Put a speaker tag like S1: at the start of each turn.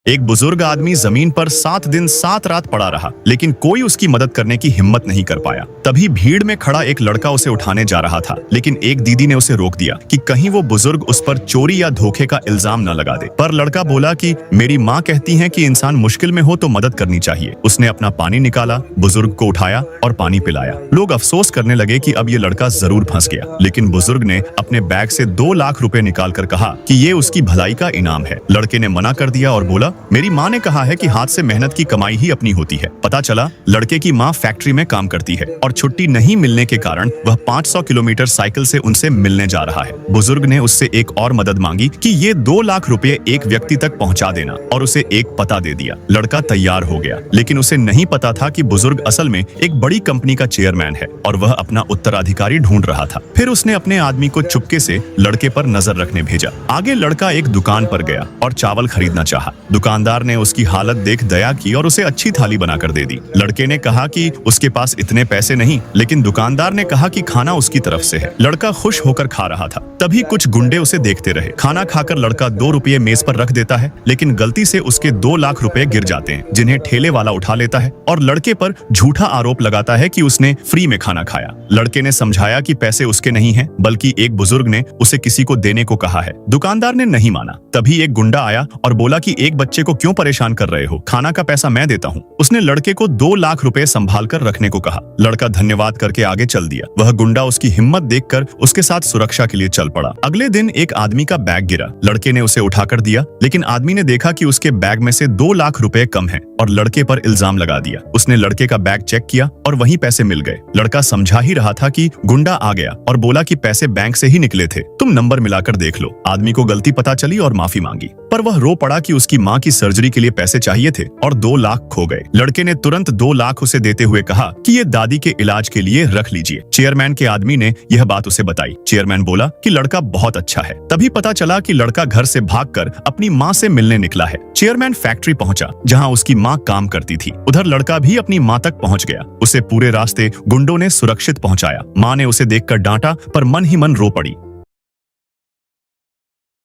S1: एक बुजुर्ग आदमी जमीन पर 7 दिन 7 रात पड़ा रहा, लेकिन कोई उसकी मदद करने की हिम्मत नहीं कर पाया। तभी भीड़ में खड़ा एक लड़का उसे उठाने जा रहा था, लेकिन एक दीदी ने उसे रोक दिया कि कहीं वो बुजुर्ग उस पर चोरी या धोखे का इल्जाम न लगा दे। पर लड़का बोला कि मेरी माँ कहती है कि इंसान मुश्किल में हो तो मदद करनी चाहिए। उसने अपना पानी निकाला, बुजुर्ग को उठाया और पानी पिलाया। लोग अफसोस करने लगे कि अब ये लड़का जरूर फंस गया, लेकिन बुजुर्ग ने अपने बैग से 2 लाख रुपए निकाल कर कहा कि ये उसकी भलाई का इनाम है। लड़के ने मना कर दिया और बोला, मेरी माँ ने कहा है कि हाथ से मेहनत की कमाई ही अपनी होती है। पता चला लड़के की माँ फैक्ट्री में काम करती है और छुट्टी नहीं मिलने के कारण वह 500 किलोमीटर साइकिल से उनसे मिलने जा रहा है। बुजुर्ग ने उससे एक और मदद मांगी कि ये 2 लाख रुपए एक व्यक्ति तक पहुंचा देना, और उसे एक पता दे दिया। लड़का तैयार हो गया, लेकिन उसे नहीं पता था कि बुजुर्ग असल में एक बड़ी कंपनी का चेयरमैन है और वह अपना उत्तराधिकारी ढूंढ रहा था। फिर उसने अपने आदमी को चुपके से लड़के पर नजर रखने भेजा। आगे लड़का एक दुकान पर गया और चावल खरीदना चाहा। दुकानदार ने उसकी हालत देख दया की और उसे अच्छी थाली बनाकर दे दी। लड़के ने कहा कि उसके पास इतने पैसे नहीं, लेकिन दुकानदार ने कहा कि खाना उसकी तरफ से है। लड़का खुश होकर खा रहा था। तभी कुछ गुंडे उसे देखते रहे। खाना खाकर लड़का 2 रुपये मेज पर रख देता है, लेकिन गलती से उसके 2 लाख रुपए गिर जाते हैं, जिन्हें ठेले वाला उठा लेता है और लड़के पर झूठा आरोप लगाता है कि उसने फ्री में खाना खाया। लड़के ने समझाया कि पैसे उसके नहीं हैं, बल्कि एक बुजुर्ग ने उसे किसी को देने को कहा है। दुकानदार ने नहीं माना। तभी एक गुंडा आया और बोला कि एक बच्चे को क्यों परेशान कर रहे हो, खाना का पैसा मैं देता हूँ। उसने लड़के को 2 लाख रुपए संभाल कर रखने को कहा। लड़का धन्यवाद करके आगे चल दिया। वह गुंडा उसकी हिम्मत देखकर उसके साथ सुरक्षा के लिए चल पड़ा। अगले दिन एक आदमी का बैग गिरा। लड़के ने उसे उठाकर दिया, लेकिन आदमी ने देखा कि उसके बैग में से 2 लाख रुपए कम हैं और लड़के पर इल्जाम लगा दिया। उसने लड़के का बैग चेक किया और वहीं पैसे मिल गए। लड़का समझा ही रहा था कि गुंडा आ गया और बोला कि पैसे बैंक से ही निकले थे, तुम नंबर मिलाकर देख लो। आदमी को गलती पता चली और माफी मांगी, पर वह रो पड़ा कि उसकी माँ की सर्जरी के लिए पैसे चाहिए थे और 2 लाख खो गए। लड़के ने तुरंत 2 लाख उसे देते हुए कहा कि ये दादी के इलाज के लिए रख लीजिए। चेयरमैन के आदमी ने यह बात उसे बताई। चेयरमैन बोला कि लड़का बहुत अच्छा है। तभी पता चला कि लड़का घर से भागकर अपनी माँ से मिलने निकला है। चेयरमैन फैक्ट्री पहुंचा, जहां उसकी माँ काम करती थी। उधर लड़का भी अपनी माँ तक पहुंच गया। उसे पूरे रास्ते गुंडों ने सुरक्षित पहुंचाया। माँ ने उसे देखकर डांटा, पर मन ही मन रो पड़ी।